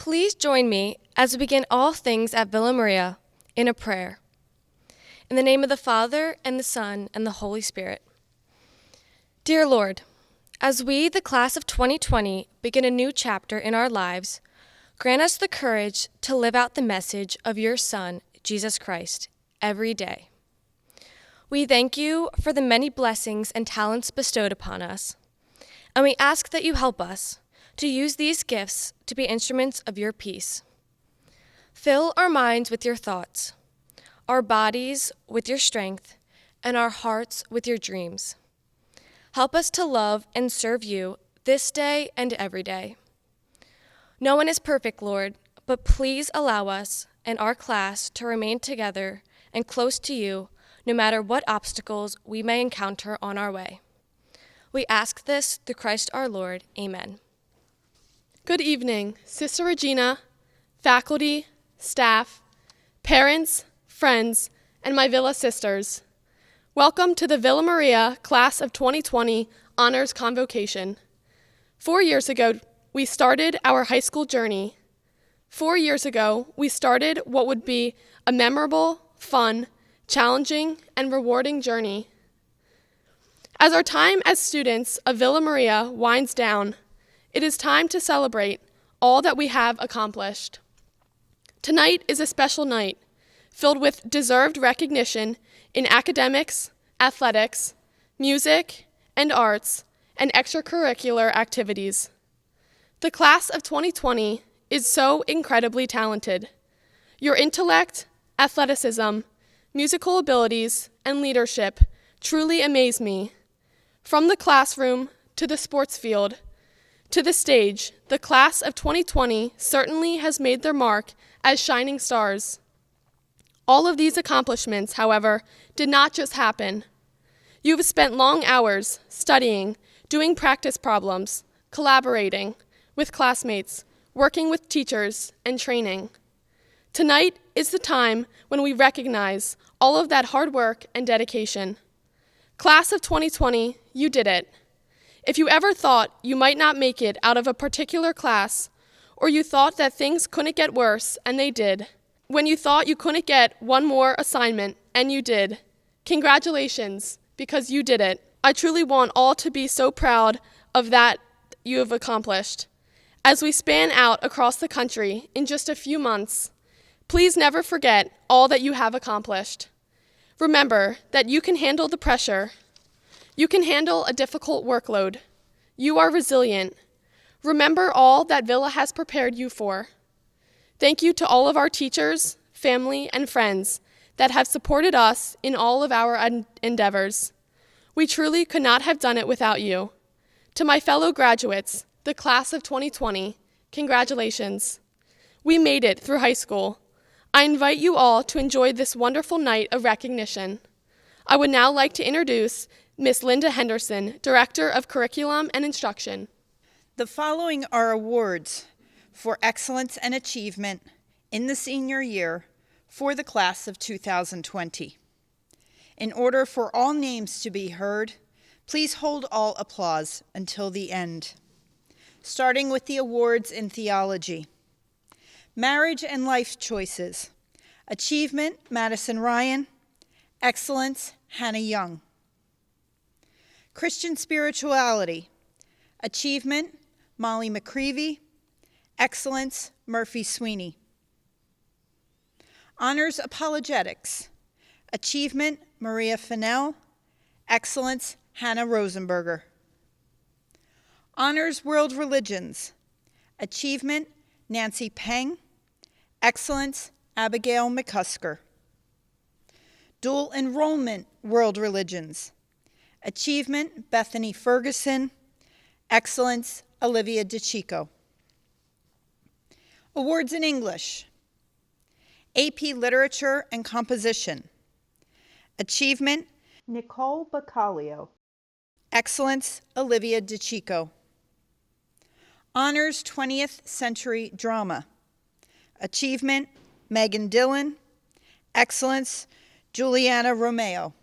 Please join me as we begin all things at Villa Maria in a prayer. In the name of the Father, and the Son, and the Holy Spirit. Dear Lord, as we, the class of 2020, begin a new chapter in our lives, grant us the courage to live out the message of your Son, Jesus Christ, every day. We thank you for the many blessings and talents bestowed upon us, and we ask that you help us to use these gifts to be instruments of your peace. Fill our minds with your thoughts, our bodies with your strength, and our hearts with your dreams. Help us to love and serve you this day and every day. No one is perfect, Lord, but please allow us and our class to remain together and close to you no matter what obstacles we may encounter on our way. We ask this through Christ our Lord. Amen. Good evening, Sister Regina, faculty, staff, parents, friends, and my Villa sisters. Welcome to the Villa Maria Class of 2020 Honors Convocation. 4 years ago, we started our high school journey. 4 years ago, we started what would be a memorable, fun, challenging, and rewarding journey. As our time as students of Villa Maria winds down, it is time to celebrate all that we have accomplished. Tonight is a special night, filled with deserved recognition in academics, athletics, music, and arts, and extracurricular activities. The class of 2020 is so incredibly talented. Your intellect, athleticism, musical abilities, and leadership truly amaze me. From the classroom to the sports field, to the stage, the class of 2020 certainly has made their mark as shining stars. All of these accomplishments, however, did not just happen. You have spent long hours studying, doing practice problems, collaborating with classmates, working with teachers, and training. Tonight is the time when we recognize all of that hard work and dedication. Class of 2020, you did it. If you ever thought you might not make it out of a particular class, or you thought that things couldn't get worse, and they did, when you thought you couldn't get one more assignment, and you did, congratulations, because you did it. I truly want all to be so proud of that you have accomplished. As we span out across the country in just a few months, please never forget all that you have accomplished. Remember that you can handle the pressure. You can handle a difficult workload. You are resilient. Remember all that Villa has prepared you for. Thank you to all of our teachers, family, and friends that have supported us in all of our endeavors. We truly could not have done it without you. To my fellow graduates, the class of 2020, congratulations. We made it through high school. I invite you all to enjoy this wonderful night of recognition. I would now like to introduce Ms. Linda Henderson, Director of Curriculum and Instruction. The following are awards for excellence and achievement in the senior year for the class of 2020. In order for all names to be heard, please hold all applause until the end. Starting with the awards in theology. Marriage and life choices. Achievement, Madison Ryan. Excellence, Hannah Young. Christian spirituality. Achievement, Molly McCreevy. Excellence, Murphy Sweeney. Honors apologetics. Achievement, Maria Fennell. Excellence, Hannah Rosenberger. Honors world religions. Achievement, Nancy Peng. Excellence, Abigail McCusker. Dual enrollment world religions. Achievement, Bethany Ferguson. Excellence, Olivia DeChico. Awards in English. AP Literature and Composition. Achievement, Nicole Bacalio. Excellence, Olivia DeChico. Honors 20th Century Drama. Achievement, Megan Dillon. Excellence, Juliana Romeo.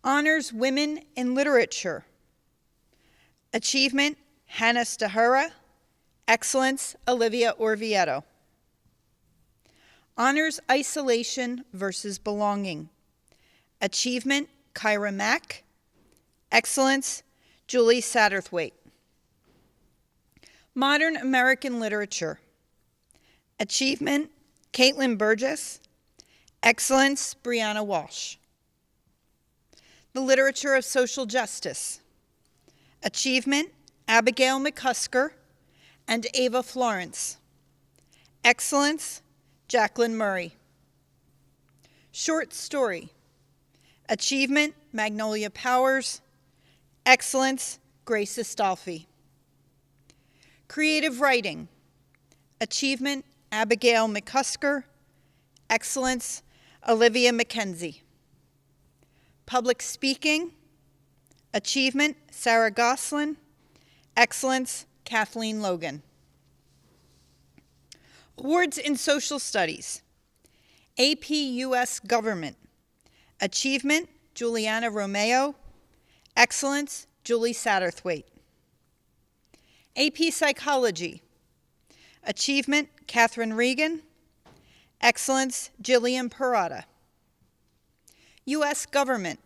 Honors Women in Literature. Achievement, Hannah Stahura. Excellence, Olivia Orvieto. Honors isolation versus belonging. Achievement, Kyra Mack. Excellence, Julie Satterthwaite. Modern American Literature. Achievement, Caitlin Burgess. Excellence, Brianna Walsh. The Literature of Social Justice. Achievement, Abigail McCusker and Ava Florence. Excellence, Jacqueline Murray. Short Story. Achievement, Magnolia Powers. Excellence, Grace Astolfi. Creative Writing. Achievement, Abigail McCusker. Excellence, Olivia McKenzie. Public Speaking. Achievement, Sarah Goslin. Excellence, Kathleen Logan. Awards in Social Studies. AP U.S. Government. Achievement, Juliana Romeo. Excellence, Julie Satterthwaite. AP Psychology. Achievement, Catherine Regan. Excellence, Jillian Parada. U.S. Government.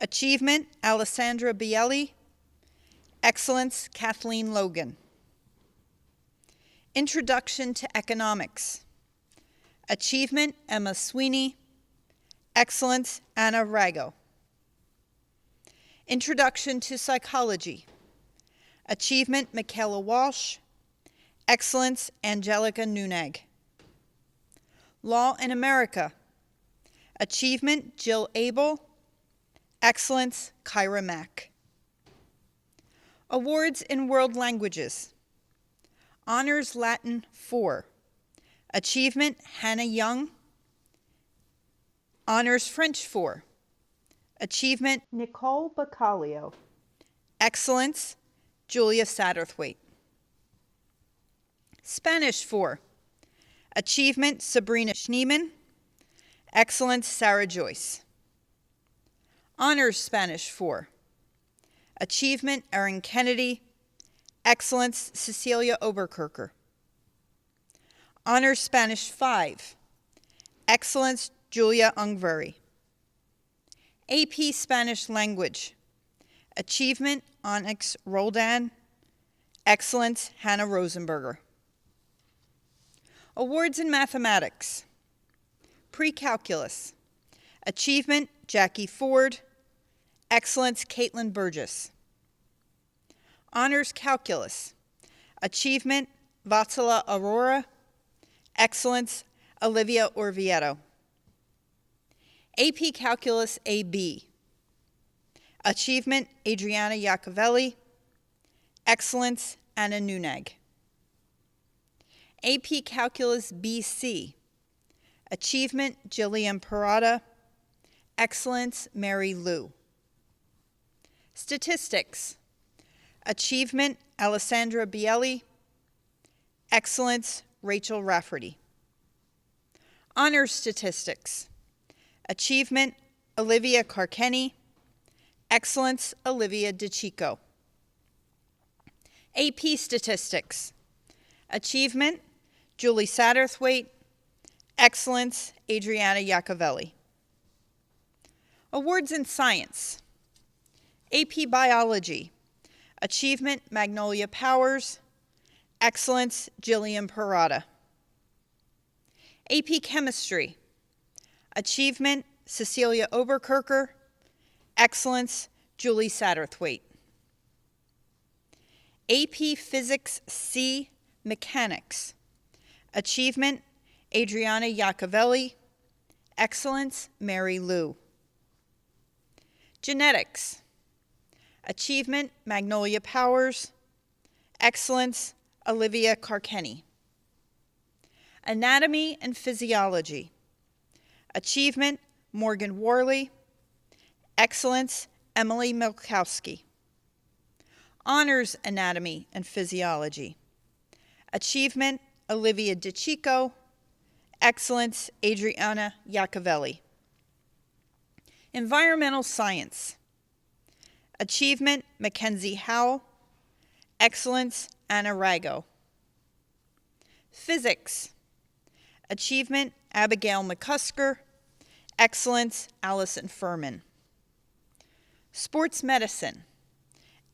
Achievement, Alessandra Bielli. Excellence, Kathleen Logan. Introduction to Economics. Achievement, Emma Sweeney. Excellence, Anna Rago. Introduction to Psychology. Achievement, Michaela Walsh. Excellence, Angelica Nuneg. Law in America. Achievement, Jill Abel. Excellence, Kyra Mack. Awards in World Languages. Honors Latin 4. Achievement, Hannah Young. Honors French 4. Achievement, Nicole Bacalio. Excellence, Julia Satterthwaite. Spanish 4. Achievement, Sabrina Schneeman. Excellence, Sarah Joyce. Honors Spanish 4. Achievement, Erin Kennedy. Excellence, Cecilia Oberkirker. Honors Spanish 5. Excellence, Julia Ungveri. AP Spanish Language. Achievement, Onyx Roldan. Excellence, Hannah Rosenberger. Awards in Mathematics. Pre-Calculus. Achievement, Jackie Ford. Excellence, Caitlin Burgess. Honors Calculus. Achievement, Vatsala Aurora. Excellence, Olivia Orvieto. AP Calculus AB. Achievement, Adriana Iacovelli. Excellence, Anna Nuneg. AP Calculus BC. Achievement, Jillian Parada. Excellence, Mary Lou. Statistics. Achievement, Alessandra Bielli. Excellence, Rachel Rafferty. Honors Statistics. Achievement, Olivia Carkenny. Excellence, Olivia DeChico. AP Statistics. Achievement, Julie Satterthwaite. Excellence, Adriana Iacovelli. Awards in Science. AP Biology. Achievement, Magnolia Powers. Excellence, Jillian Parada. AP Chemistry. Achievement, Cecilia Oberkirker. Excellence, Julie Satterthwaite. AP Physics C. Mechanics. Achievement, Adriana Iacovelli. Excellence, Mary Lou. Genetics. Achievement, Magnolia Powers. Excellence, Olivia Carkenny. Anatomy and Physiology. Achievement, Morgan Worley. Excellence, Emily Milkowski. Honors Anatomy and Physiology. Achievement, Olivia DeChico. Excellence, Adriana Iacovelli. Environmental Science. Achievement, Mackenzie Howell. Excellence, Anna Rago. Physics. Achievement, Abigail McCusker. Excellence, Allison Furman. Sports medicine.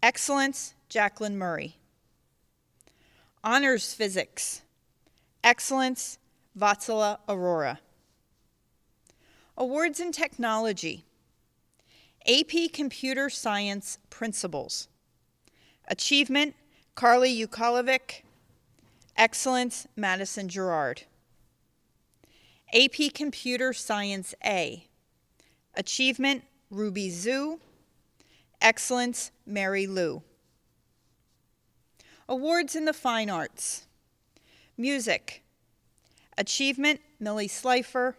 Excellence, Jacqueline Murray. Honors physics. Excellence, Vatsala Aurora. Awards in technology. AP Computer Science Principles. Achievement, Carly Ukalovic. Excellence, Madison Gerard. AP Computer Science A. Achievement, Ruby Zhu. Excellence, Mary Lou. Awards in the fine arts. Music. Achievement, Millie Slifer.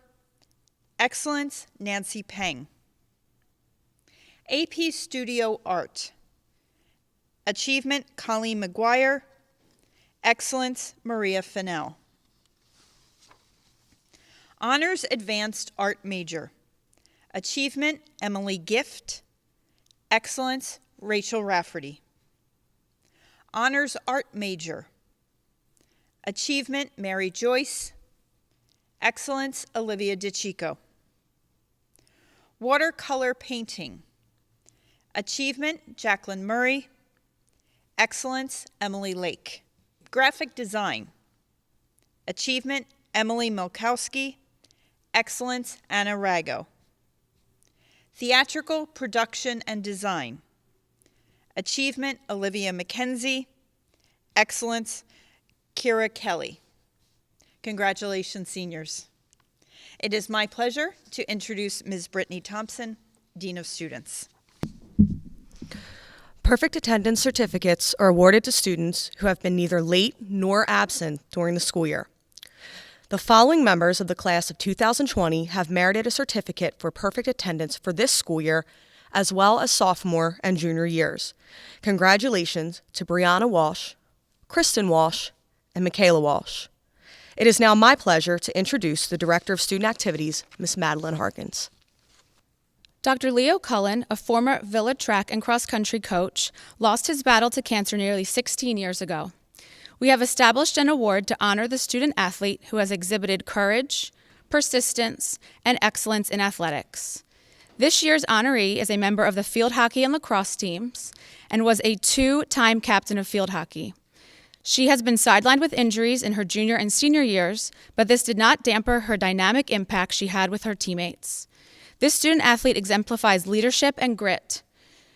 Excellence, Nancy Peng. AP Studio Art. Achievement, Colleen McGuire. Excellence, Maria Fennell. Honors Advanced Art Major. Achievement, Emily Gift. Excellence, Rachel Rafferty. Honors Art Major. Achievement, Mary Joyce. Excellence, Olivia DiCicco. Watercolor Painting. Achievement, Jacqueline Murray. Excellence, Emily Lake. Graphic Design. Achievement, Emily Milkowski. Excellence, Anna Rago. Theatrical Production and Design. Achievement, Olivia McKenzie. Excellence, Kira Kelly. Congratulations, seniors. It is my pleasure to introduce Ms. Brittany Thompson, Dean of Students. Perfect attendance certificates are awarded to students who have been neither late nor absent during the school year. The following members of the class of 2020 have merited a certificate for perfect attendance for this school year, as well as sophomore and junior years. Congratulations to Brianna Walsh, Kristen Walsh, and Michaela Walsh. It is now my pleasure to introduce the Director of Student Activities, Ms. Madeline Harkins. Dr. Leo Cullen, a former Villa track and cross-country coach, lost his battle to cancer nearly 16 years ago. We have established an award to honor the student athlete who has exhibited courage, persistence, and excellence in athletics. This year's honoree is a member of the field hockey and lacrosse teams and was a two-time captain of field hockey. She has been sidelined with injuries in her junior and senior years, but this did not dampen her dynamic impact she had with her teammates. This student athlete exemplifies leadership and grit.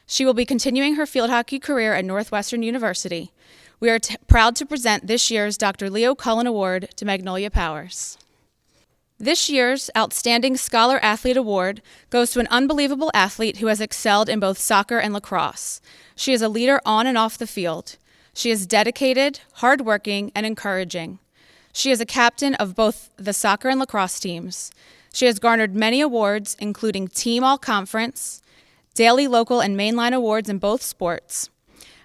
She will be continuing her field hockey career at Northwestern University. We are proud to present this year's Dr. Leo Cullen Award to Magnolia Powers. This year's Outstanding Scholar Athlete Award goes to an unbelievable athlete who has excelled in both soccer and lacrosse. She is a leader on and off the field. She is dedicated, hardworking, and encouraging. She is a captain of both the soccer and lacrosse teams. She has garnered many awards, including Team All-Conference, daily, local, and mainline awards in both sports.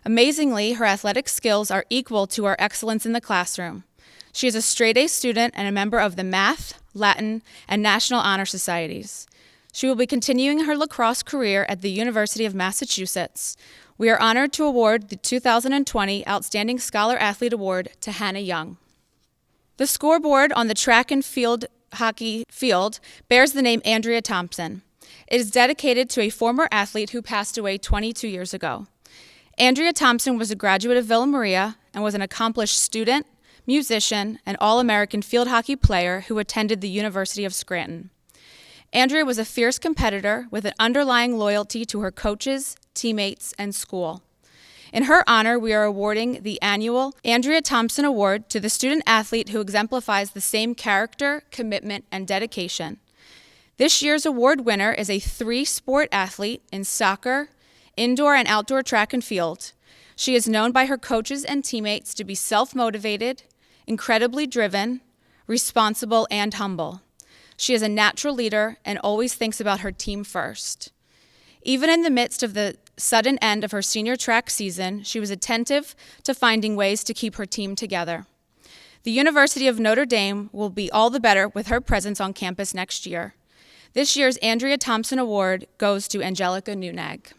Amazingly, her athletic skills are equal to her excellence in the classroom. She is a straight-A student and a member of the Math, Latin, and National Honor Societies. She will be continuing her lacrosse career at the University of Massachusetts. We are honored to award the 2020 Outstanding Scholar Athlete Award to Hannah Young. The scoreboard on the track and field hockey field bears the name Andrea Thompson. It is dedicated to a former athlete who passed away 22 years ago. Andrea Thompson was a graduate of Villa Maria and was an accomplished student, musician, and All-American field hockey player who attended the University of Scranton. Andrea was a fierce competitor with an underlying loyalty to her coaches, teammates, and school. In her honor, we are awarding the annual Andrea Thompson Award to the student athlete who exemplifies the same character, commitment, and dedication. This year's award winner is a three-sport athlete in soccer, indoor and outdoor track and field. She is known by her coaches and teammates to be self-motivated, incredibly driven, responsible, and humble. She is a natural leader and always thinks about her team first. Even in the midst of the sudden end of her senior track season, she was attentive to finding ways to keep her team together. The University of Notre Dame will be all the better with her presence on campus next year. This year's Andrea Thompson Award goes to Angelica Nunag.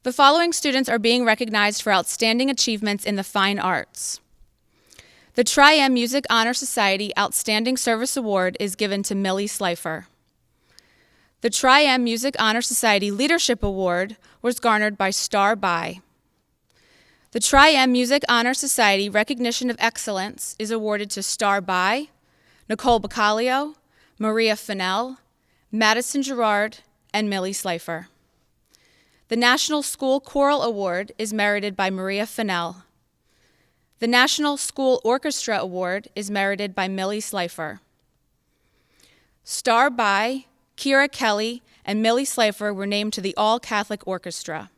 The following students are being recognized for outstanding achievements in the fine arts. The Tri-M Music Honor Society Outstanding Service Award is given to Millie Slifer. The Tri-M Music Honor Society Leadership Award was garnered by Star By. The Tri-M Music Honor Society Recognition of Excellence is awarded to Star By, Nicole Bacalio, Maria Fennell, Madison Gerard, and Millie Slifer. The National School Choral Award is merited by Maria Fennell. The National School Orchestra Award is merited by Millie Slifer. Star By, Kira Kelly, and Millie Slifer were named to the All-Catholic Orchestra.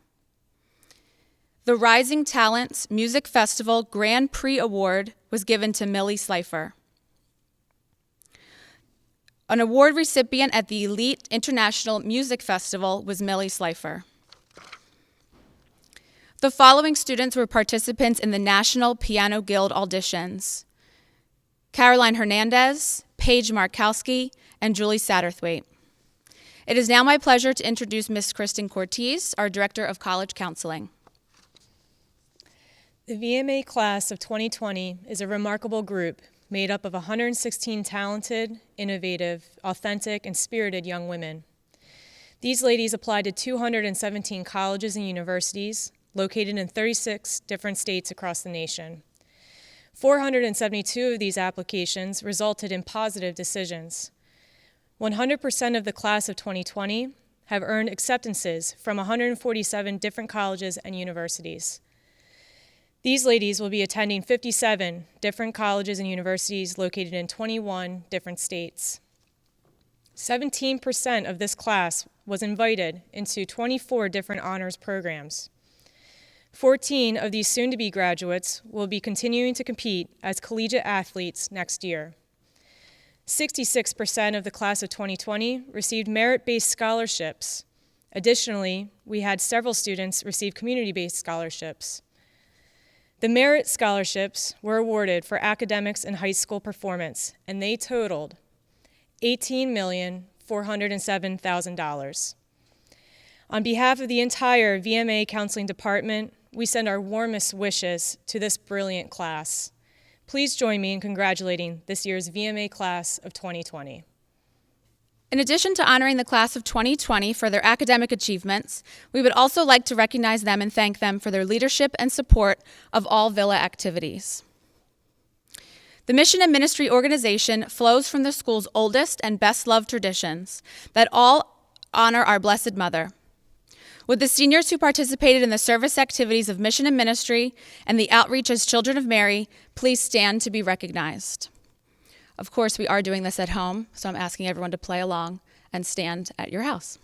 The Rising Talents Music Festival Grand Prix Award was given to Millie Slifer. An award recipient at the Elite International Music Festival was Millie Slifer. The following students were participants in the National Piano Guild auditions: Caroline Hernandez, Paige Markowski, and Julie Satterthwaite. It is now my pleasure to introduce Ms. Kristen Cortez, our Director of College Counseling. The VMA class of 2020 is a remarkable group made up of 116 talented, innovative, authentic, and spirited young women. These ladies applied to 217 colleges and universities located in 36 different states across the nation. 472 of these applications resulted in positive decisions. 100% of the class of 2020 have earned acceptances from 147 different colleges and universities. These ladies will be attending 57 different colleges and universities located in 21 different states. 17% of this class was invited into 24 different honors programs. 14 of these soon-to-be graduates will be continuing to compete as collegiate athletes next year. 66% of the class of 2020 received merit-based scholarships. Additionally, we had several students receive community-based scholarships. The merit scholarships were awarded for academics and high school performance, and they totaled $18,407,000. On behalf of the entire VMA Counseling Department, we send our warmest wishes to this brilliant class. Please join me in congratulating this year's VMA class of 2020. In addition to honoring the class of 2020 for their academic achievements, we would also like to recognize them and thank them for their leadership and support of all Villa activities. The mission and ministry organization flows from the school's oldest and best-loved traditions that all honor our Blessed Mother. Would the seniors who participated in the service activities of mission and ministry and the outreach as Children of Mary please stand to be recognized? Of course, we are doing this at home, so I'm asking everyone to play along and stand at your house.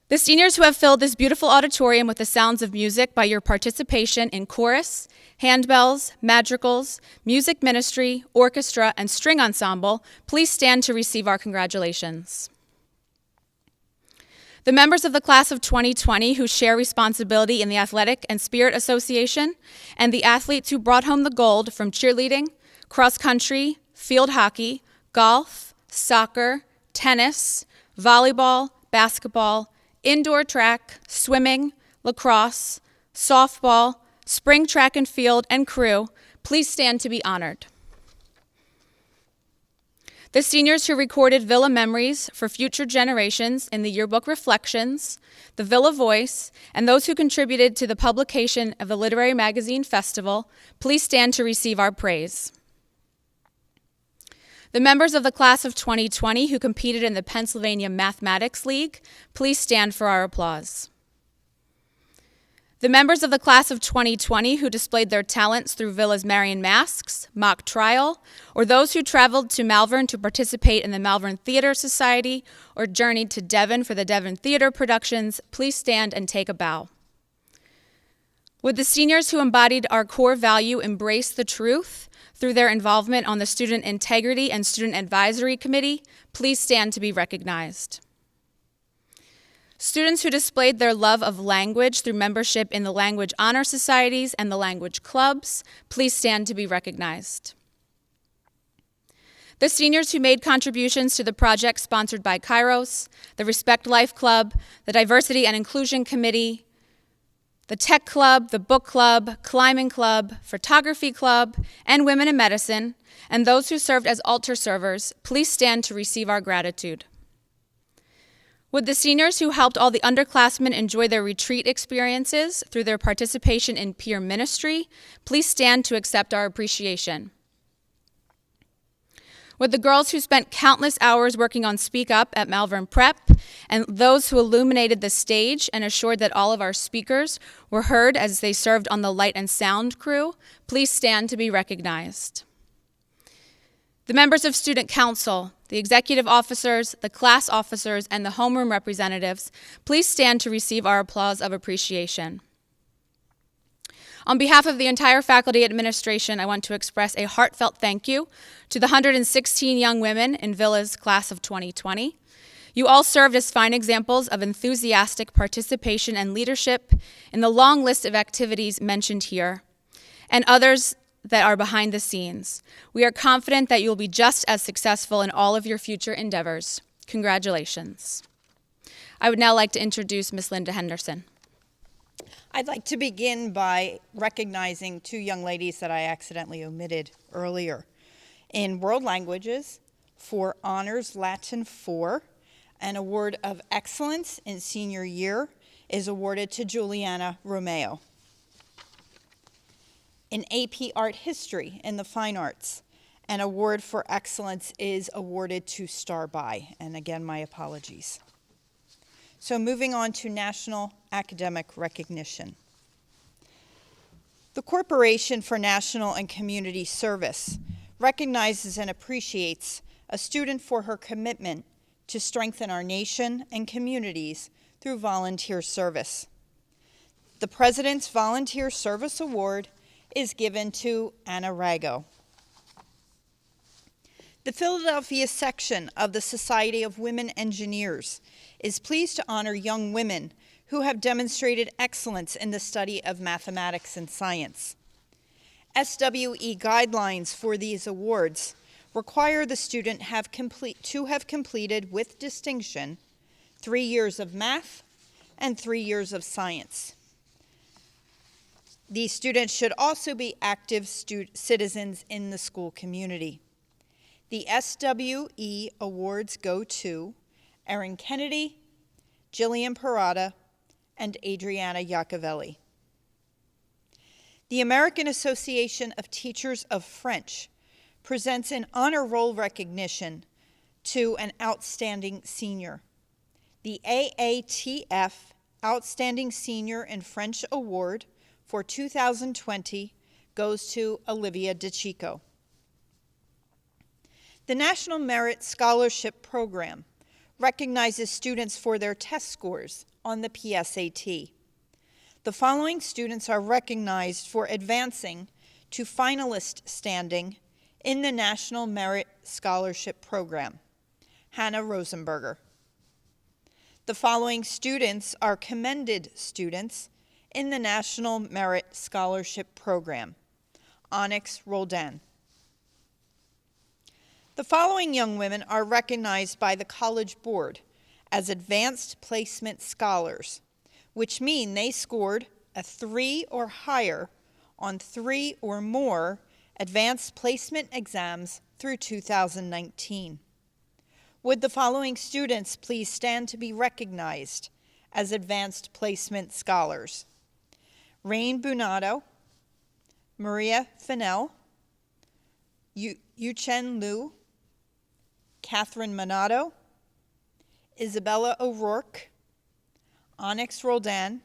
The seniors who have filled this beautiful auditorium with the sounds of music by your participation in chorus, handbells, madrigals, music ministry, orchestra, and string ensemble, please stand to receive our congratulations. The members of the class of 2020 who share responsibility in the Athletic and Spirit Association, and the athletes who brought home the gold from cheerleading, cross country, field hockey, golf, soccer, tennis, volleyball, basketball, indoor track, swimming, lacrosse, softball, spring track and field, and crew, please stand to be honored. The seniors who recorded Villa memories for future generations in the yearbook Reflections, the Villa Voice, and those who contributed to the publication of the Literary Magazine Festival, please stand to receive our praise. The members of the class of 2020 who competed in the Pennsylvania Mathematics League, please stand for our applause. The members of the class of 2020 who displayed their talents through Villa's Marian Masks, mock trial, or those who traveled to Malvern to participate in the Malvern Theater Society or journeyed to Devon for the Devon Theater productions, please stand and take a bow. Would the seniors who embodied our core value embrace the truth through their involvement on the Student Integrity and Student Advisory Committee, please stand to be recognized. Students who displayed their love of language through membership in the Language Honor Societies and the Language Clubs, please stand to be recognized. The seniors who made contributions to the project sponsored by Kairos, the Respect Life Club, the Diversity and Inclusion Committee, the tech club, the book club, climbing club, photography club, and women in medicine, and those who served as altar servers, please stand to receive our gratitude. Would the seniors who helped all the underclassmen enjoy their retreat experiences through their participation in peer ministry, please stand to accept our appreciation. Would the girls who spent countless hours working on Speak Up at Malvern Prep, and those who illuminated the stage and assured that all of our speakers were heard as they served on the light and sound crew, please stand to be recognized. The members of Student Council, the executive officers, the class officers, and the homeroom representatives, please stand to receive our applause of appreciation. On behalf of the entire faculty administration, I want to express a heartfelt thank you to the 116 young women in Villa's class of 2020. You all served as fine examples of enthusiastic participation and leadership in the long list of activities mentioned here, and others that are behind the scenes. We are confident that you will be just as successful in all of your future endeavors. Congratulations. I would now like to introduce Ms. Linda Henderson. I'd like to begin by recognizing two young ladies that I accidentally omitted earlier. In World Languages, for Honors Latin 4, an award of excellence in senior year is awarded to Juliana Romeo. In AP Art History in the Fine Arts, an award for excellence is awarded to Starby, and again, my apologies. So moving on to national academic recognition. The Corporation for National and Community Service recognizes and appreciates a student for her commitment to strengthen our nation and communities through volunteer service. The President's Volunteer Service Award is given to Anna Rago. The Philadelphia section of the Society of Women Engineers is pleased to honor young women who have demonstrated excellence in the study of mathematics and science. SWE guidelines for these awards require the student to have completed with distinction 3 years of math and 3 years of science. These students should also be active citizens in the school community. The SWE awards go to Erin Kennedy, Jillian Parada, and Adriana Iacovelli. The American Association of Teachers of French presents an honor roll recognition to an outstanding senior. The AATF Outstanding Senior in French Award for 2020 goes to Olivia DeChico. The National Merit Scholarship Program recognizes students for their test scores on the PSAT. The following students are recognized for advancing to finalist standing in the National Merit Scholarship Program. Hannah Rosenberger. The following students are commended students in the National Merit Scholarship Program. Onyx Roldan. The following young women are recognized by the College Board as Advanced Placement Scholars, which mean they scored a 3 or higher on 3 or more advanced placement exams through 2019. Would the following students please stand to be recognized as Advanced Placement Scholars? Rain Bunato, Maria Fennell, Yuchen Liu, Catherine Minato, Isabella O'Rourke, Onyx Roldan,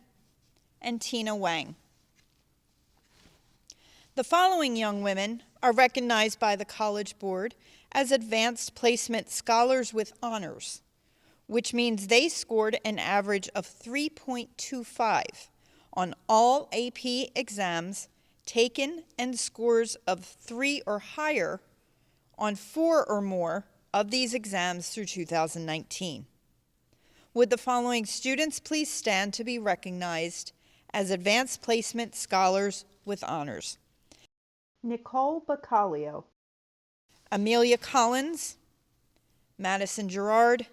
and Tina Wang. The following young women are recognized by the College Board as Advanced Placement Scholars with Honors, which means they scored an average of 3.25 on all AP exams taken and scores of 3 or higher on 4 or more of these exams through 2019. Would the following students please stand to be recognized as Advanced Placement Scholars with Honors? Nicole Bacalio, Amelia Collins, Madison Gerard,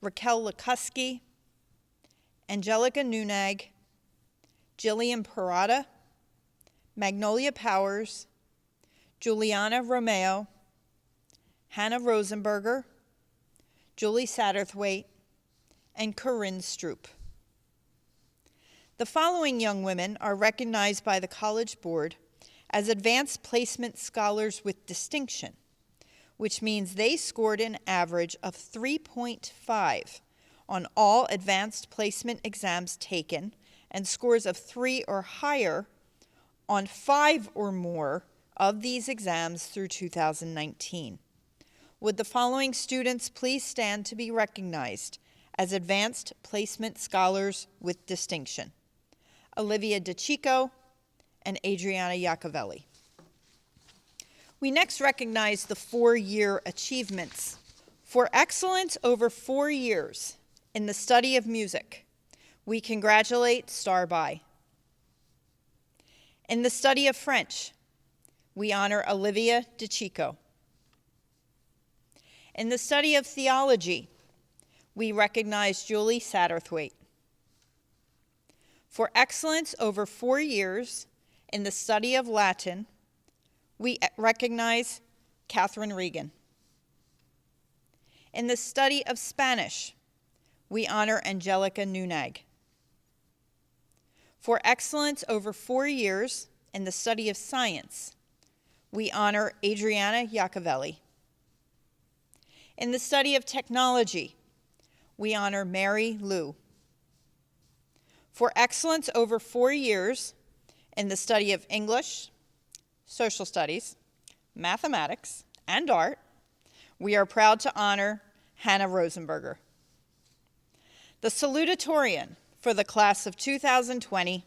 Raquel Lukusky, Angelica Nunag, Jillian Parada, Magnolia Powers, Juliana Romeo, Hannah Rosenberger, Julie Satterthwaite, and Corinne Stroop. The following young women are recognized by the College Board as Advanced Placement Scholars with Distinction, which means they scored an average of 3.5 on all advanced placement exams taken and scores of 3 or higher on 5 or more of these exams through 2019. Would the following students please stand to be recognized as Advanced Placement Scholars with Distinction? Olivia DeChico and Adriana Iacovelli. We next recognize the 4-year achievements. For excellence over 4 years in the study of music, we congratulate Starby. In the study of French, we honor Olivia DeChico. In the study of theology, we recognize Julie Satterthwaite. For excellence over 4 years in the study of Latin, we recognize Catherine Regan. In the study of Spanish, we honor Angelica Nunag. For excellence over 4 years in the study of science, we honor Adriana Iacovelli. In the study of technology, we honor Mary Liu. For excellence over 4 years in the study of English, social studies, mathematics, and art, we are proud to honor Hannah Rosenberger. The salutatorian for the class of 2020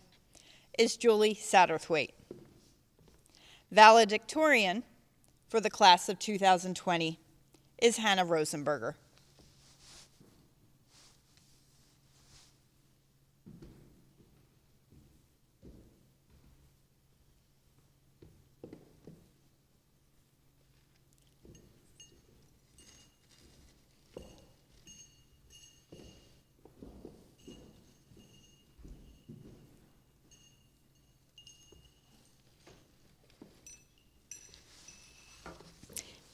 is Julie Satterthwaite. Valedictorian for the class of 2020 is Hannah Rosenberger.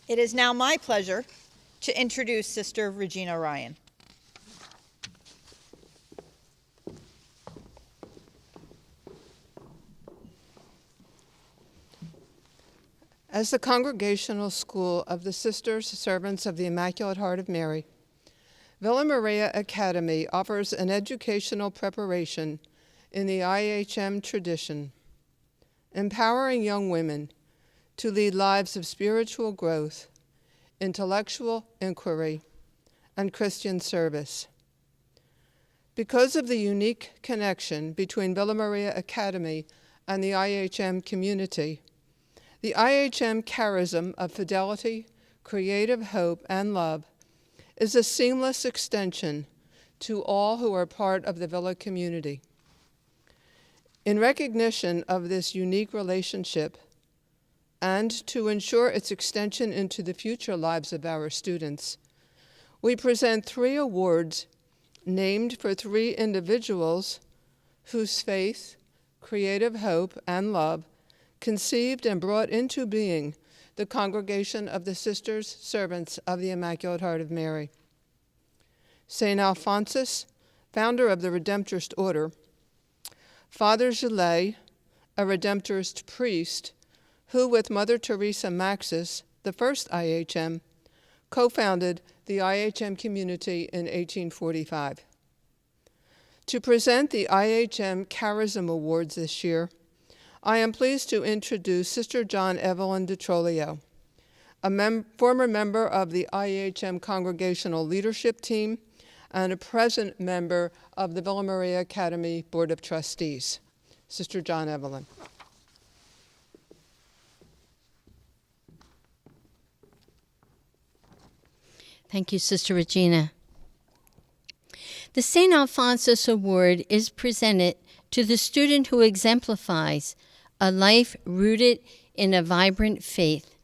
It is now my pleasure to introduce Sister Regina Ryan. As the Congregational School of the Sisters Servants of the Immaculate Heart of Mary, Villa Maria Academy offers an educational preparation in the IHM tradition, empowering young women to lead lives of spiritual growth, intellectual inquiry, and Christian service. Because of the unique connection between Villa Maria Academy and the IHM community, the IHM charism of fidelity, creative hope, and love is a seamless extension to all who are part of the Villa community. In recognition of this unique relationship, and to ensure its extension into the future lives of our students, we present 3 awards named for 3 individuals whose faith, creative hope, and love conceived and brought into being the Congregation of the Sisters Servants of the Immaculate Heart of Mary. St. Alphonsus, founder of the Redemptorist Order, Father Gillet, a Redemptorist priest, who with Mother Teresa Maxis, the first IHM, co-founded the IHM community in 1845. To present the IHM Charism Awards this year, I am pleased to introduce Sister John Evelyn DeTrolio, a former member of the IHM Congregational Leadership Team and a present member of the Villa Maria Academy Board of Trustees. Sister John Evelyn. Thank you, Sister Regina. The St. Alphonsus Award is presented to the student who exemplifies a life rooted in a vibrant faith.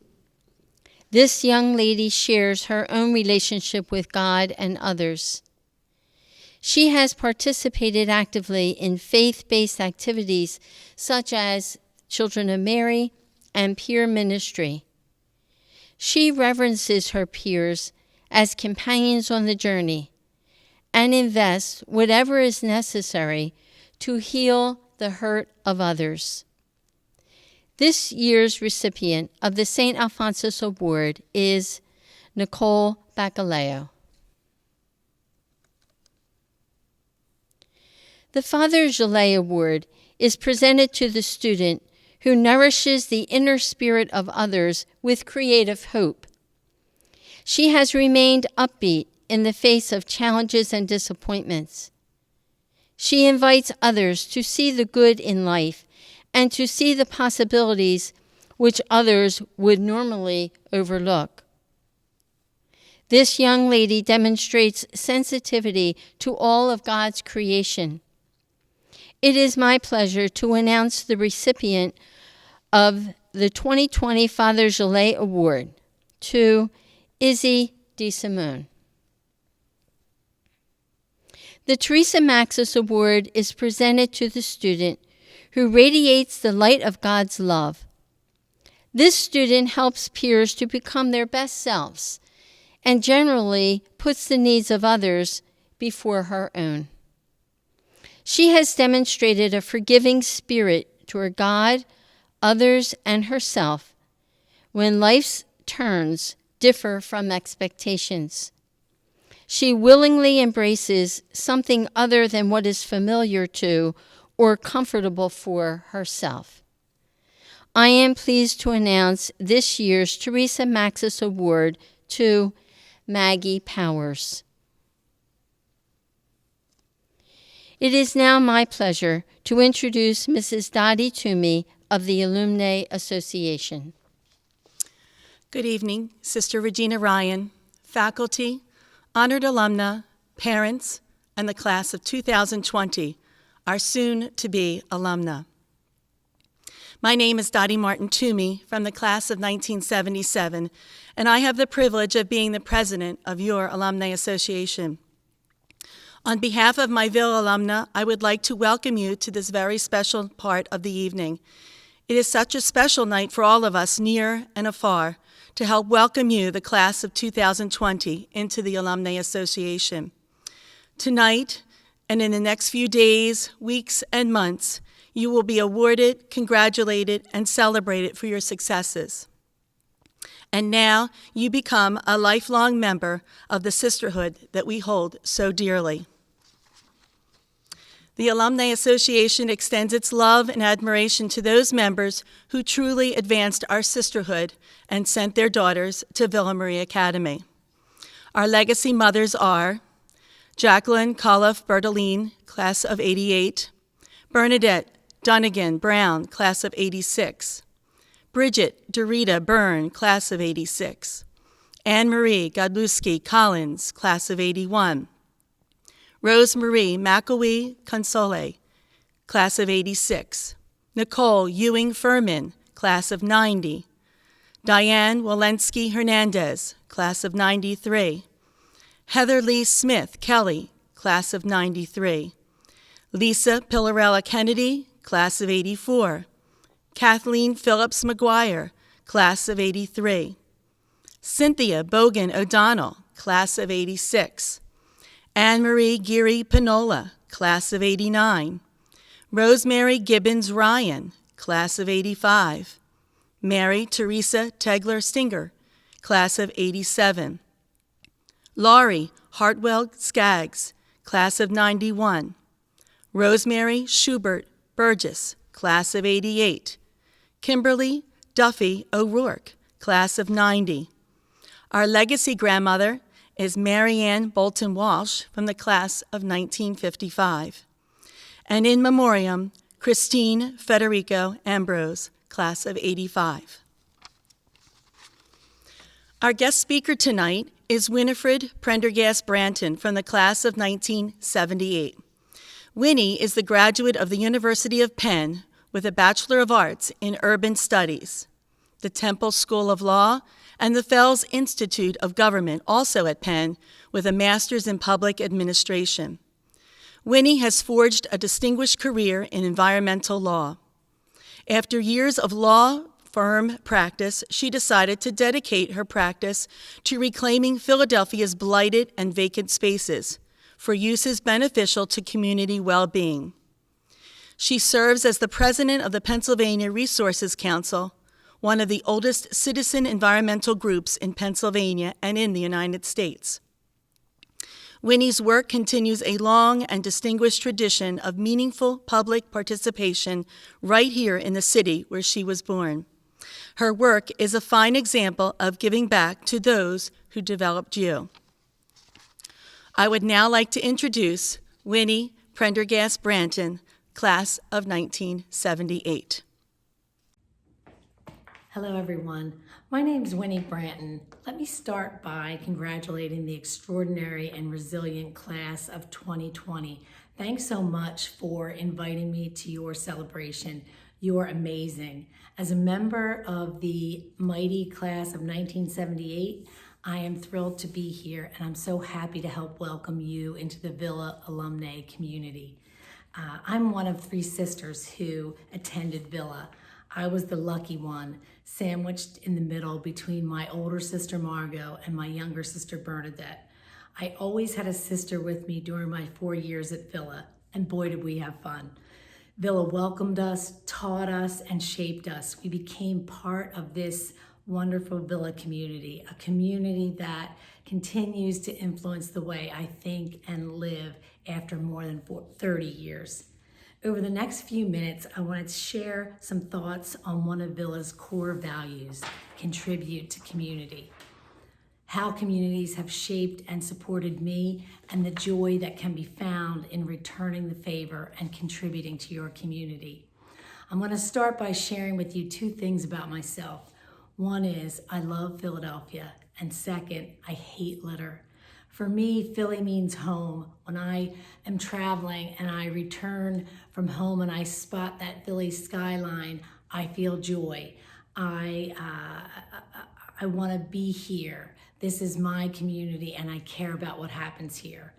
This young lady shares her own relationship with God and others. She has participated actively in faith-based activities such as Children of Mary and peer ministry. She reverences her peers as companions on the journey and invests whatever is necessary to heal the hurt of others. This year's recipient of the St. Alphonsus Award is Nicole Bacaleo. The Father Gillet Award is presented to the student who nourishes the inner spirit of others with creative hope. She has remained upbeat in the face of challenges and disappointments. She invites others to see the good in life and to see the possibilities which others would normally overlook. This young lady demonstrates sensitivity to all of God's creation. It is my pleasure to announce the recipient of the 2020 Father Gillet Award to Izzy DeSimone. The Teresa Maxis Award is presented to the student who radiates the light of God's love. This student helps peers to become their best selves and generally puts the needs of others before her own. She has demonstrated a forgiving spirit toward God, others, and herself when life's turns differ from expectations. She willingly embraces something other than what is familiar to or comfortable for herself. I am pleased to announce this year's Teresa Maxis Award to Maggie Powers. It is now my pleasure to introduce Mrs. Dottie Toomey of the Alumni Association. Good evening, Sister Regina Ryan, faculty, honored alumna, parents, and the class of 2020, our soon-to-be alumna. My name is Dottie Martin Toomey from the class of 1977, and I have the privilege of being the president of your Alumni Association. On behalf of my Ville alumna, I would like to welcome you to this very special part of the evening. It is such a special night for all of us near and afar to help welcome you, the class of 2020, into the Alumni Association. Tonight, and in the next few days, weeks, and months, you will be awarded, congratulated, and celebrated for your successes. And now you become a lifelong member of the sisterhood that we hold so dearly. The Alumni Association extends its love and admiration to those members who truly advanced our sisterhood and sent their daughters to Villa Maria Academy. Our legacy mothers are Jacqueline Coloff Bertoline, class of 88, Bernadette Dunnigan Brown, class of 86, Bridget Dorita Byrne, class of 86, Anne-Marie Godlewski Collins, class of 81, Rose-Marie McElwee Console, class of 86, Nicole Ewing Furman, class of 90, Diane Walensky Hernandez, class of 93, Heather Lee Smith Kelly, class of 93, Lisa Pillarella Kennedy, class of 84, Kathleen Phillips McGuire, class of 83, Cynthia Bogan O'Donnell, class of 86, Anne-Marie Geary Pinola, class of 89, Rosemary Gibbons Ryan, class of 85, Mary Teresa Tegler Stinger, class of 87, Laurie Hartwell Skaggs, class of 91, Rosemary Schubert Burgess, class of 88, Kimberly Duffy O'Rourke, class of 90. Our legacy grandmother is Marianne Bolton Walsh from the class of 1955. And in memoriam, Christine Federico Ambrose, class of 85. Our guest speaker tonight is Winifred Prendergast Branton from the class of 1978. Winnie is the graduate of the University of Penn with a Bachelor of Arts in Urban Studies, the Temple School of Law, and the Fels Institute of Government, also at Penn, with a Master's in Public Administration. Winnie has forged a distinguished career in environmental law. After years of law firm practice, she decided to dedicate her practice to reclaiming Philadelphia's blighted and vacant spaces for uses beneficial to community well-being. She serves as the president of the Pennsylvania Resources Council, one of the oldest citizen environmental groups in Pennsylvania and in the United States. Winnie's work continues a long and distinguished tradition of meaningful public participation right here in the city where she was born. Her work is a fine example of giving back to those who developed you. I would now like to introduce Winnie Prendergast Branton, class of 1978. Hello, everyone. My name is Winnie Branton. Let me start by congratulating the extraordinary and resilient class of 2020. Thanks so much for inviting me to your celebration. You're amazing. As a member of the mighty class of 1978, I am thrilled to be here, and I'm so happy to help welcome you into the Villa alumni community. I'm one of 3 sisters who attended Villa. I was the lucky one, sandwiched in the middle between my older sister Margot and my younger sister Bernadette. I always had a sister with me during my 4 years at Villa, and boy did we have fun. Villa welcomed us, taught us, and shaped us. We became part of this wonderful Villa community, a community that continues to influence the way I think and live after more than 30 years. Over the next few minutes, I wanted to share some thoughts on one of Villa's core values, contribute to community. How communities have shaped and supported me, and the joy that can be found in returning the favor and contributing to your community. I'm going to start by sharing with you 2 things about myself. One is I love Philadelphia, and second, I hate litter. For me, Philly means home. When I am traveling and I return from home and I spot that Philly skyline, I feel joy. I want to be here. This is my community, and I care about what happens here.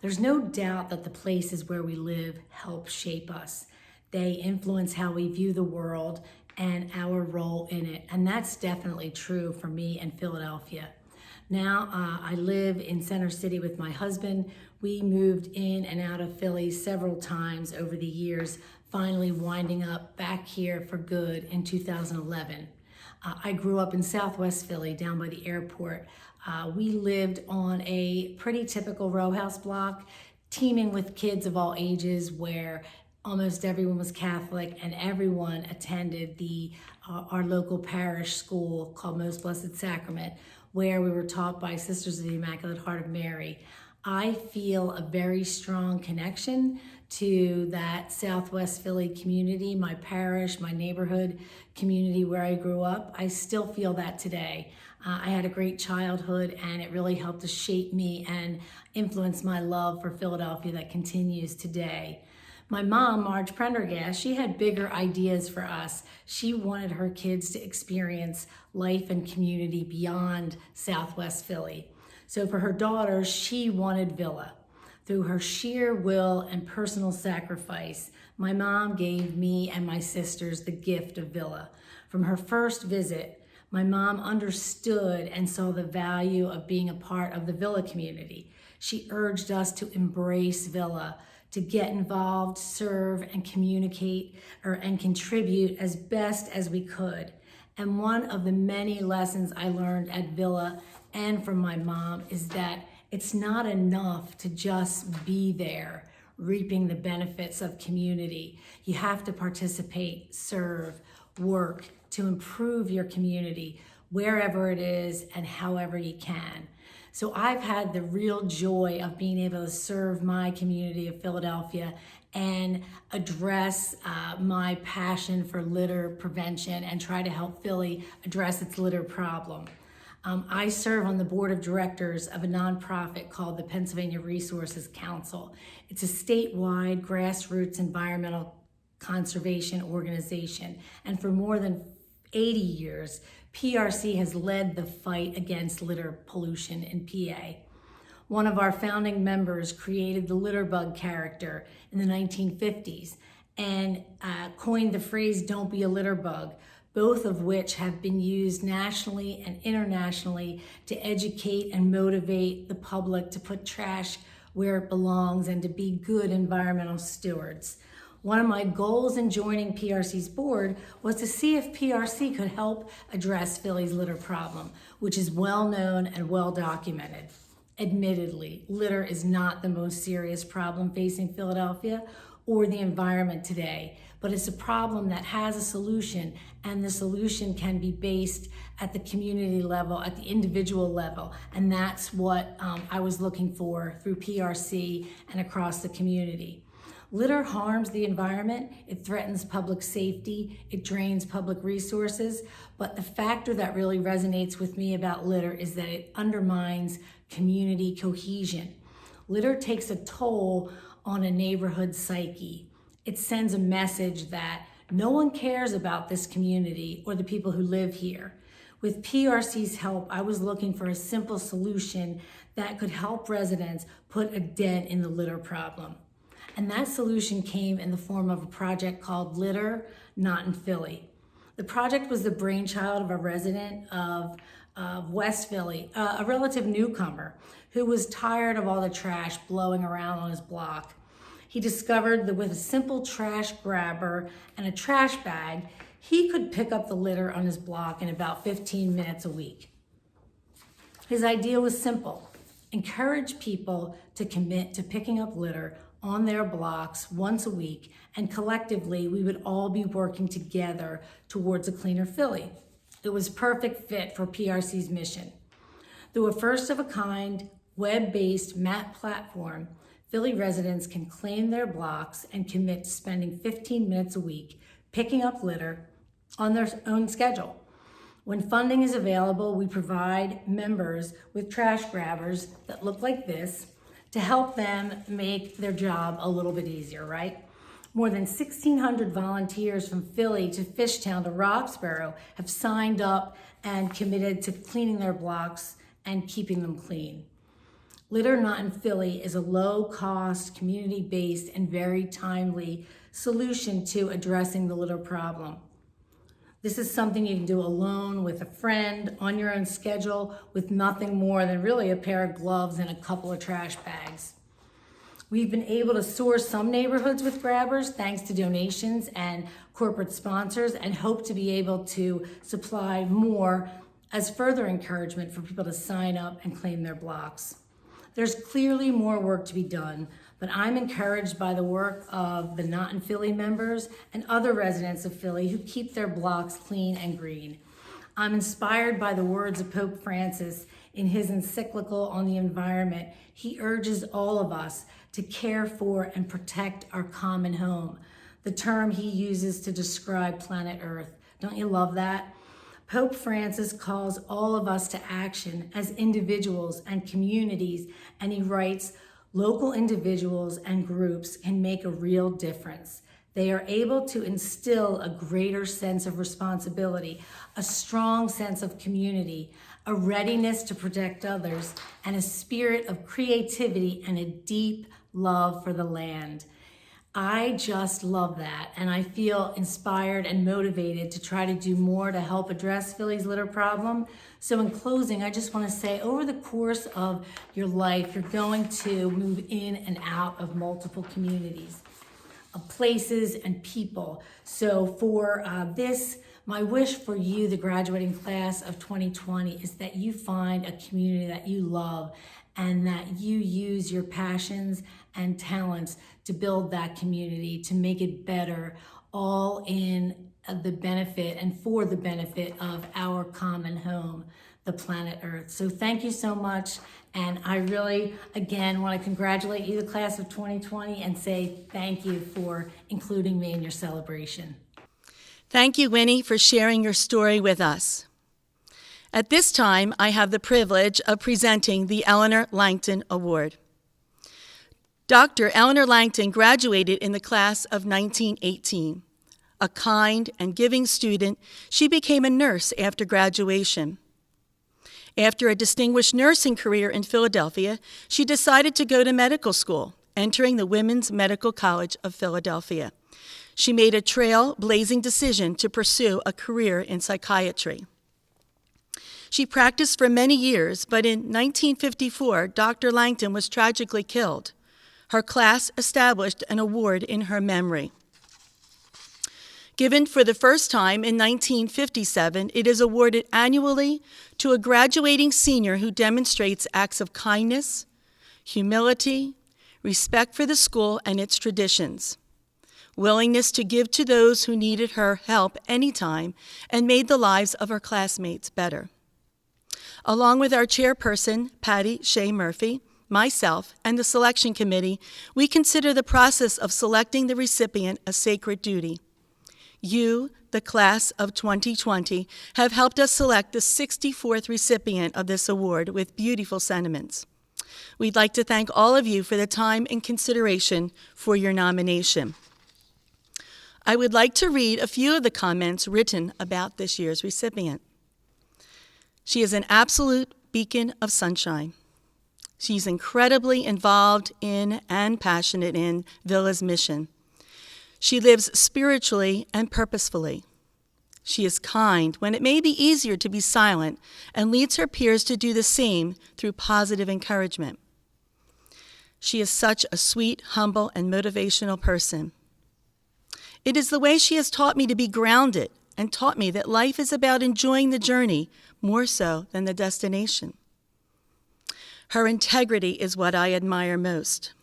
There's no doubt that the places where we live help shape us. They influence how we view the world and our role in it, and that's definitely true for me in Philadelphia. Now I live in Center City with my husband. We moved in and out of Philly several times over the years, finally winding up back here for good in 2011. I grew up in Southwest Philly, down by the airport. We lived on a pretty typical row house block, teeming with kids of all ages, where almost everyone was Catholic and everyone attended our local parish school called Most Blessed Sacrament, where we were taught by Sisters of the Immaculate Heart of Mary. I feel a very strong connection to that Southwest Philly community, my parish, my neighborhood community where I grew up. I still feel that today. I had a great childhood, and it really helped to shape me and influence my love for Philadelphia that continues today. My mom, Marge Prendergast, she had bigger ideas for us. She wanted her kids to experience life and community beyond Southwest Philly. So for her daughters, she wanted Villa. Through her sheer will and personal sacrifice, my mom gave me and my sisters the gift of Villa. From her first visit, my mom understood and saw the value of being a part of the Villa community. She urged us to embrace Villa, to get involved, serve, and communicate and contribute as best as we could. And one of the many lessons I learned at Villa and from my mom is that it's not enough to just be there, reaping the benefits of community. You have to participate, serve, work to improve your community wherever it is and however you can. So I've had the real joy of being able to serve my community of Philadelphia and address my passion for litter prevention and try to help Philly address its litter problem. I serve on the board of directors of a nonprofit called the Pennsylvania Resources Council. It's a statewide grassroots environmental conservation organization, and for more than 80 years, PRC has led the fight against litter pollution in PA. one of our founding members created the litterbug character in the 1950s and coined the phrase, "Don't be a litterbug," both of which have been used nationally and internationally to educate and motivate the public to put trash where it belongs and to be good environmental stewards. One of my goals in joining PRC's board was to see if PRC could help address Philly's litter problem, which is well known and well documented. Admittedly, litter is not the most serious problem facing Philadelphia or the environment today, but it's a problem that has a solution, and the solution can be based at the community level, at the individual level, and that's what I was looking for through PRC and across the community. Litter harms the environment, it threatens public safety, it drains public resources, but the factor that really resonates with me about litter is that it undermines community cohesion. Litter takes a toll on a neighborhood psyche. It sends a message that no one cares about this community or the people who live here. With PRC's help, I was looking for a simple solution that could help residents put a dent in the litter problem. And that solution came in the form of a project called Litter Not in Philly. The project was the brainchild of a resident of West Philly, a relative newcomer who was tired of all the trash blowing around on his block. He discovered that with a simple trash grabber and a trash bag, he could pick up the litter on his block in about 15 minutes a week. His idea was simple: encourage people to commit to picking up litter on their blocks once a week, and collectively we would all be working together towards a cleaner Philly. It was a perfect fit for PRC's mission. Through a first-of-a-kind, web-based map platform, Philly residents can claim their blocks and commit to spending 15 minutes a week picking up litter on their own schedule. When funding is available, we provide members with trash grabbers that look like this to help them make their job a little bit easier, right? More than 1,600 volunteers from Philly to Fishtown to Roxborough have signed up and committed to cleaning their blocks and keeping them clean. Litter Not in Philly is a low-cost, community-based, and very timely solution to addressing the litter problem. This is something you can do alone, with a friend, on your own schedule, with nothing more than really a pair of gloves and a couple of trash bags. We've been able to source some neighborhoods with grabbers thanks to donations and corporate sponsors, and hope to be able to supply more as further encouragement for people to sign up and claim their blocks. There's clearly more work to be done, but I'm encouraged by the work of the Not in Philly members and other residents of Philly who keep their blocks clean and green. I'm inspired by the words of Pope Francis in his encyclical on the environment. He urges all of us to care for and protect our common home, the term he uses to describe planet Earth. Don't you love that? Pope Francis calls all of us to action as individuals and communities, and he writes, local individuals and groups can make a real difference. They are able to instill a greater sense of responsibility, a strong sense of community, a readiness to protect others, and a spirit of creativity and a deep love for the land. I just love that, and I feel inspired and motivated to try to do more to help address Philly's litter problem. So in closing, I just want to say, over the course of your life, you're going to move in and out of multiple communities, of places and people. So for this, my wish for you, the graduating class of 2020, is that you find a community that you love and that you use your passions and talents to build that community, to make it better, all in the benefit and for the benefit of our common home, the planet Earth. So thank you so much. And I really, again, want to congratulate you, the class of 2020, and say thank you for including me in your celebration. Thank you, Winnie, for sharing your story with us. At this time, I have the privilege of presenting the Elinor Langton Award. Dr. Elinor Langton graduated in the class of 1918. A kind and giving student, she became a nurse after graduation. After a distinguished nursing career in Philadelphia, she decided to go to medical school, entering the Women's Medical College of Philadelphia. She made a trail-blazing decision to pursue a career in psychiatry. She practiced for many years, but in 1954, Dr. Langton was tragically killed. Her class established an award in her memory. Given for the first time in 1957, it is awarded annually to a graduating senior who demonstrates acts of kindness, humility, respect for the school and its traditions, willingness to give to those who needed her help anytime, and made the lives of her classmates better. Along with our chairperson, Patty Shea Murphy, myself, and the selection committee, we consider the process of selecting the recipient a sacred duty. You, the class of 2020, have helped us select the 64th recipient of this award with beautiful sentiments. We'd like to thank all of you for the time and consideration for your nomination. I would like to read a few of the comments written about this year's recipient. She is an absolute beacon of sunshine. She's incredibly involved in and passionate in Villa's mission. She lives spiritually and purposefully. She is kind when it may be easier to be silent, and leads her peers to do the same through positive encouragement. She is such a sweet, humble, and motivational person. It is the way she has taught me to be grounded and taught me that life is about enjoying the journey more so than the destination. Her integrity is what I admire most.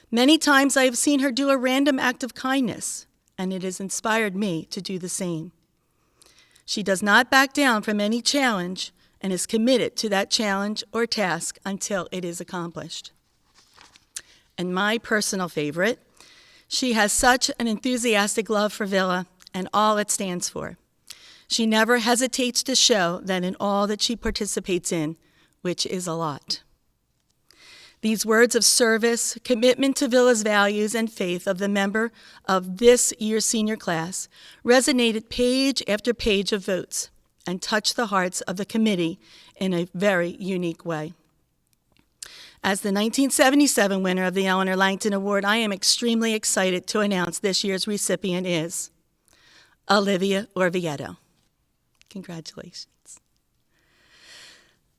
Many times I have seen her do a random act of kindness, and it has inspired me to do the same. She does not back down from any challenge and is committed to that challenge or task until it is accomplished. And my personal favorite, she has such an enthusiastic love for Villa and all it stands for. She never hesitates to show that in all that she participates in, which is a lot. These words of service, commitment to Villa's values, and faith of the member of this year's senior class resonated page after page of votes and touched the hearts of the committee in a very unique way. As the 1977 winner of the Elinor Langton Award, I am extremely excited to announce this year's recipient is Olivia Orvieto. Congratulations.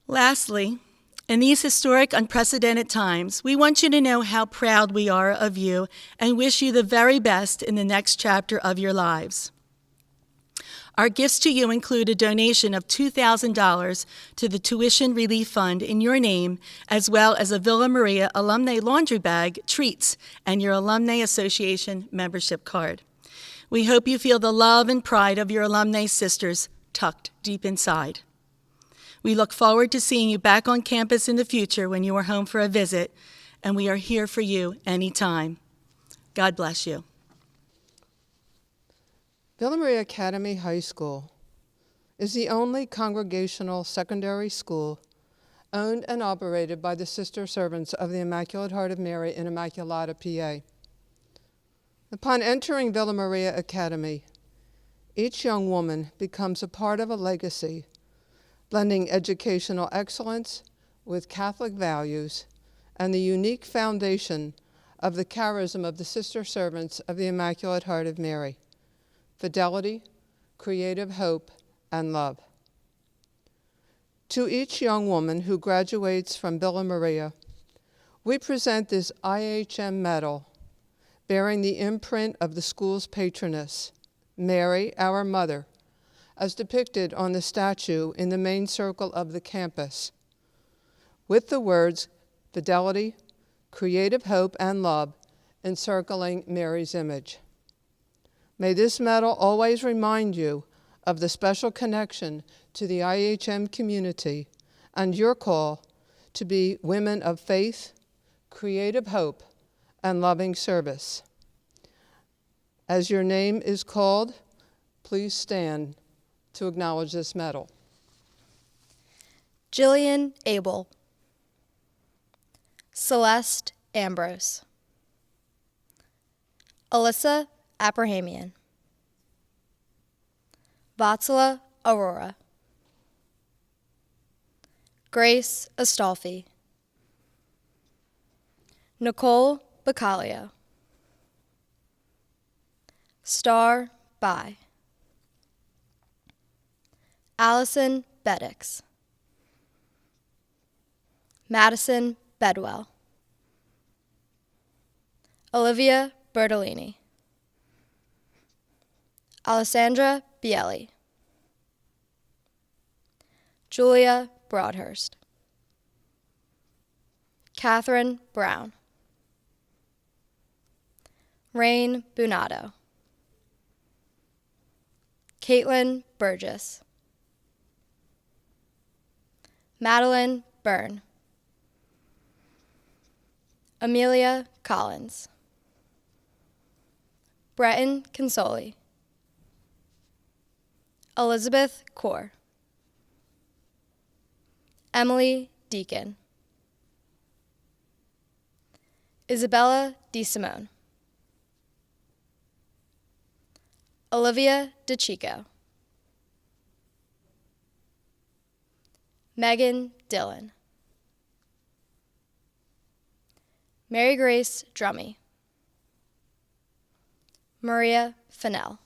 Lastly, in these historic, unprecedented times, we want you to know how proud we are of you and wish you the very best in the next chapter of your lives. Our gifts to you include a donation of $2,000 to the Tuition Relief Fund in your name, as well as a Villa Maria Alumni Laundry Bag, treats, and your Alumni Association membership card. We hope you feel the love and pride of your alumni sisters tucked deep inside. We look forward to seeing you back on campus in the future when you are home for a visit, and we are here for you anytime. God bless you. Villa Maria Academy High School is the only congregational secondary school owned and operated by the Sister Servants of the Immaculate Heart of Mary in Immaculata, PA. Upon entering Villa Maria Academy, each young woman becomes a part of a legacy, blending educational excellence with Catholic values and the unique foundation of the charism of the Sister Servants of the Immaculate Heart of Mary: fidelity, creative hope, and love. To each young woman who graduates from Villa Maria, we present this IHM medal bearing the imprint of the school's patroness, Mary, our Mother, as depicted on the statue in the main circle of the campus, with the words fidelity, creative hope, and love encircling Mary's image. May this medal always remind you of the special connection to the IHM community and your call to be women of faith, creative hope, and loving service. As your name is called, please stand to acknowledge this medal. Jillian Abel. Celeste Ambrose. Alyssa Abrahamian. Vatsala Aurora. Grace Astolfi, Nicole Bacalio, Star Bai, Allison Beddix, Madison Bedwell, Olivia Bertolini, Alessandra Bielli, Julia Broadhurst, Catherine Brown, Rain Bunato, Caitlin Burgess, Madeline Byrne, Amelia Collins, Breton Consoli, Elizabeth Kaur, Emily Deacon, Isabella DeSimone, Olivia DeChico, Megan Dillon, Mary Grace Drummy, Maria Fennell,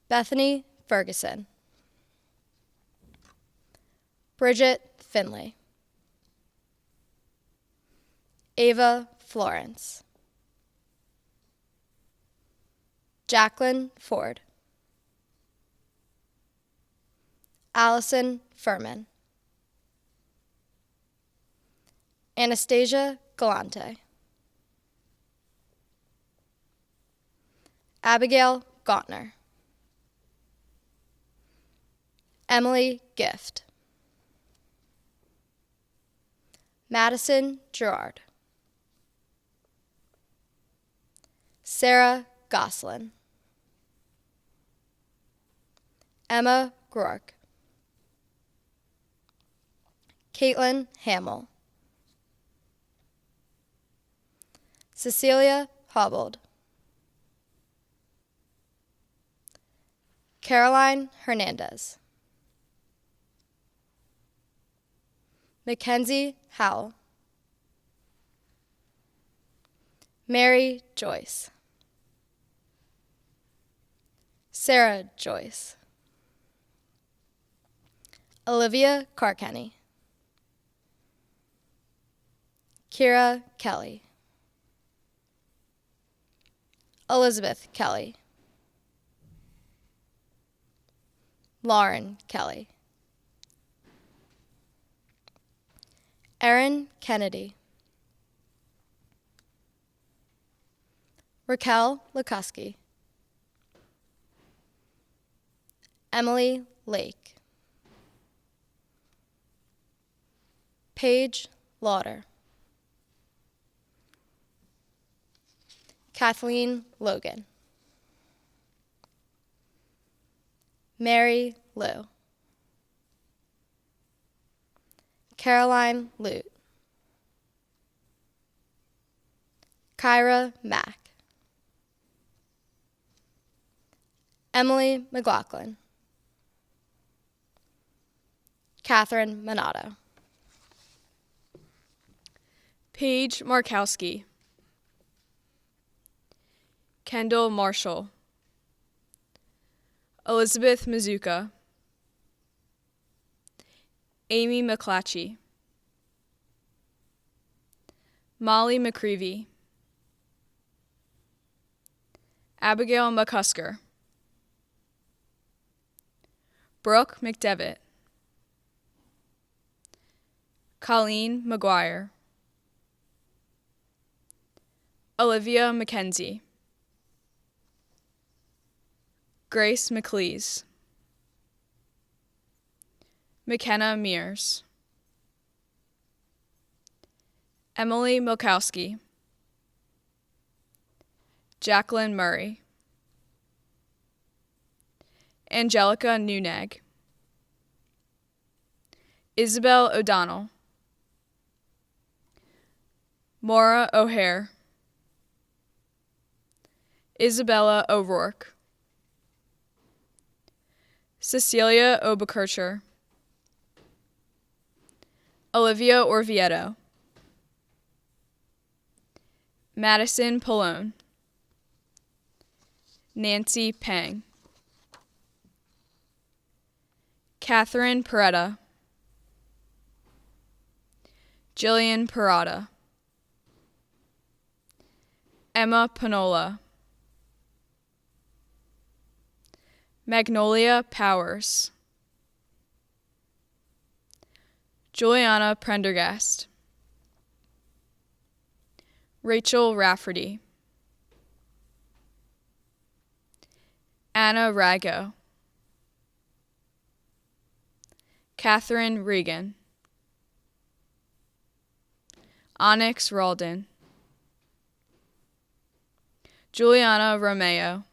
Bethany Ferguson, Bridget Finley, Ava Florence, Jacqueline Ford, Allison Furman, Anastasia Galante, Abigail Gautner, Emily Gift, Madison Gerard, Sarah Goslin, Emma Groark, Caitlin Hamill, Cecilia Hobbold, Caroline Hernandez, Mackenzie Howell, Mary Joyce, Sarah Joyce, Olivia Carkenny, Kira Kelly, Elizabeth Kelly, Lauren Kelly, Erin Kennedy, Raquel Lukoski, Emily Lake, Paige Lauder, Kathleen Logan, Mary Liu, Caroline Lute, Kyra Mack, Emily McLaughlin, Catherine Minato, Paige Markowski, Kendall Marshall, Elizabeth Mizuka, Amy McClatchy, Molly McCreevy, Abigail McCusker, Brooke McDevitt, Colleen McGuire, Olivia McKenzie, Grace McLeese, McKenna Mears, Emily Milkowski, Jacqueline Murray, Angelica Nuneg, Isabel O'Donnell, Maura O'Hare, Isabella O'Rourke, Cecilia Oberkircher, Olivia Orvieto, Madison Pallone, Nancy Pang, Catherine Peretta, Jillian Parada, Emma Panola, Magnolia Powers, Juliana Prendergast, Rachel Rafferty, Anna Rago, Catherine Regan, Onyx Ralden, Juliana Romeo,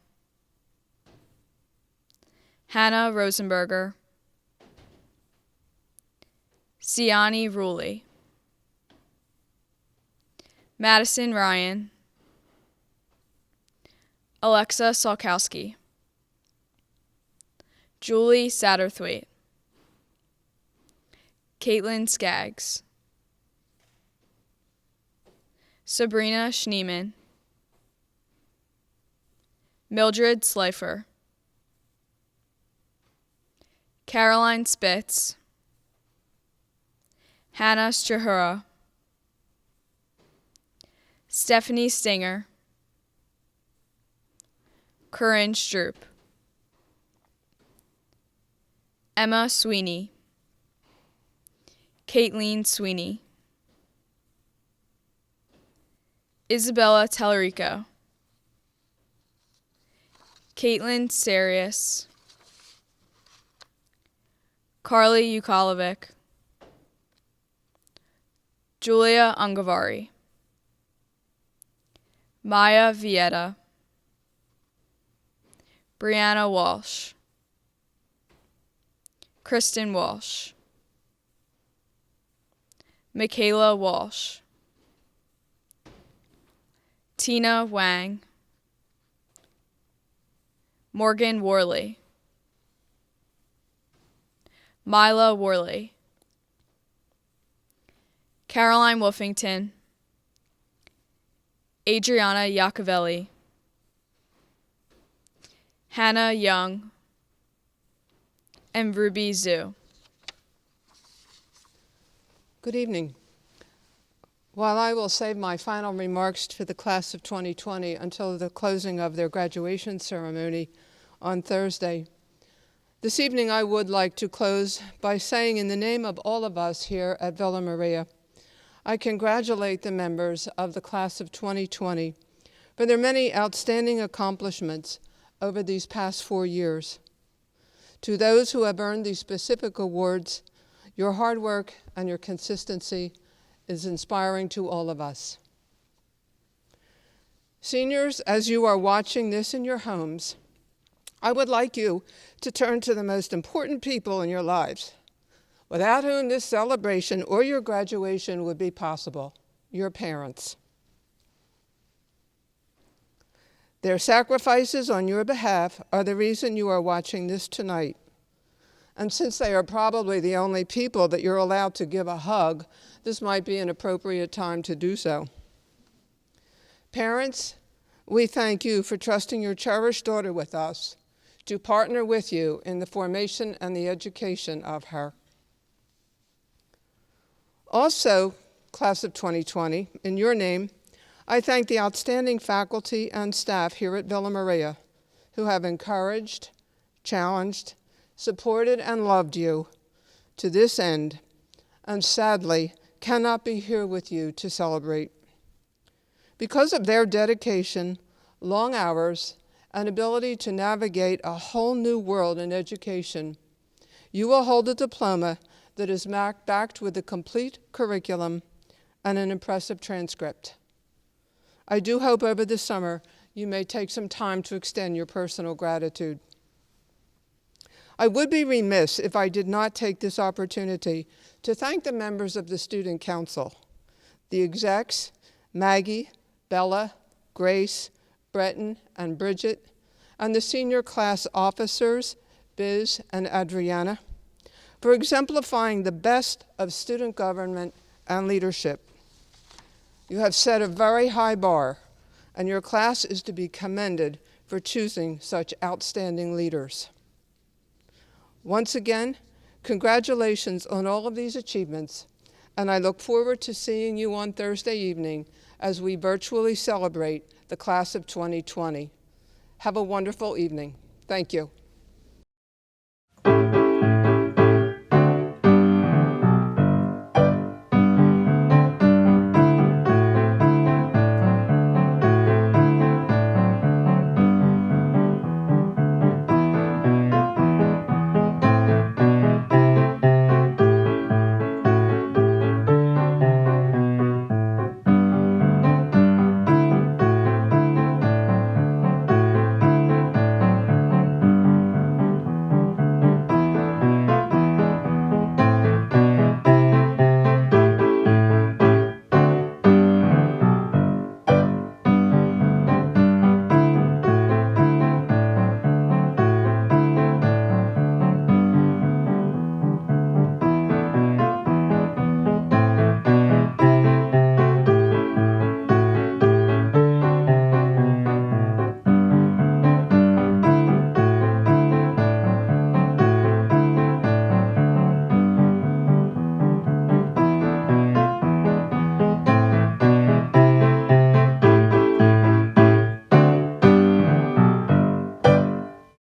Hannah Rosenberger, Siani Ruley, Madison Ryan, Alexa Solkowski, Julie Satterthwaite, Caitlin Skaggs, Sabrina Schneeman, Mildred Slifer, Caroline Spitz, Hannah Strahura, Stephanie Stinger, Corinne Stroop, Emma Sweeney, Caitlin Sweeney, Isabella Tellerico, Caitlin Sarius, Carly Ukalovic, Julia Ungavari, Maya Vieta, Brianna Walsh, Kristen Walsh, Michaela Walsh, Tina Wang, Morgan Worley, Mila Worley, Caroline Wolfington, Adriana Iacovelli, Hannah Young, and Ruby Zhu. Good evening. While I will save my final remarks to the class of 2020 until the closing of their graduation ceremony on Thursday, this evening I would like to close by saying, in the name of all of us here at Villa Maria, I congratulate the members of the class of 2020 for their many outstanding accomplishments over these past 4 years. To those who have earned these specific awards, your hard work and your consistency is inspiring to all of us. Seniors, as you are watching this in your homes, I would like you to turn to the most important people in your lives, without whom this celebration or your graduation would be possible, your parents. Their sacrifices on your behalf are the reason you are watching this tonight. And since they are probably the only people that you're allowed to give a hug, this might be an appropriate time to do so. Parents, we thank you for trusting your cherished daughter with us to partner with you in the formation and the education of her. Also, class of 2020, in your name, I thank the outstanding faculty and staff here at Villa Maria who have encouraged, challenged, supported, and loved you to this end, and sadly cannot be here with you to celebrate. Because of their dedication, long hours, and ability to navigate a whole new world in education, you will hold a diploma that is backed with a complete curriculum and an impressive transcript. I do hope over the summer you may take some time to extend your personal gratitude. I would be remiss if I did not take this opportunity to thank the members of the Student Council, the execs, Maggie, Bella, Grace, Breton, and Bridget, and the senior class officers, Biz, and Adriana, for exemplifying the best of student government and leadership. You have set a very high bar, and your class is to be commended for choosing such outstanding leaders. Once again, congratulations on all of these achievements, and I look forward to seeing you on Thursday evening as we virtually celebrate the class of 2020. Have a wonderful evening. Thank you.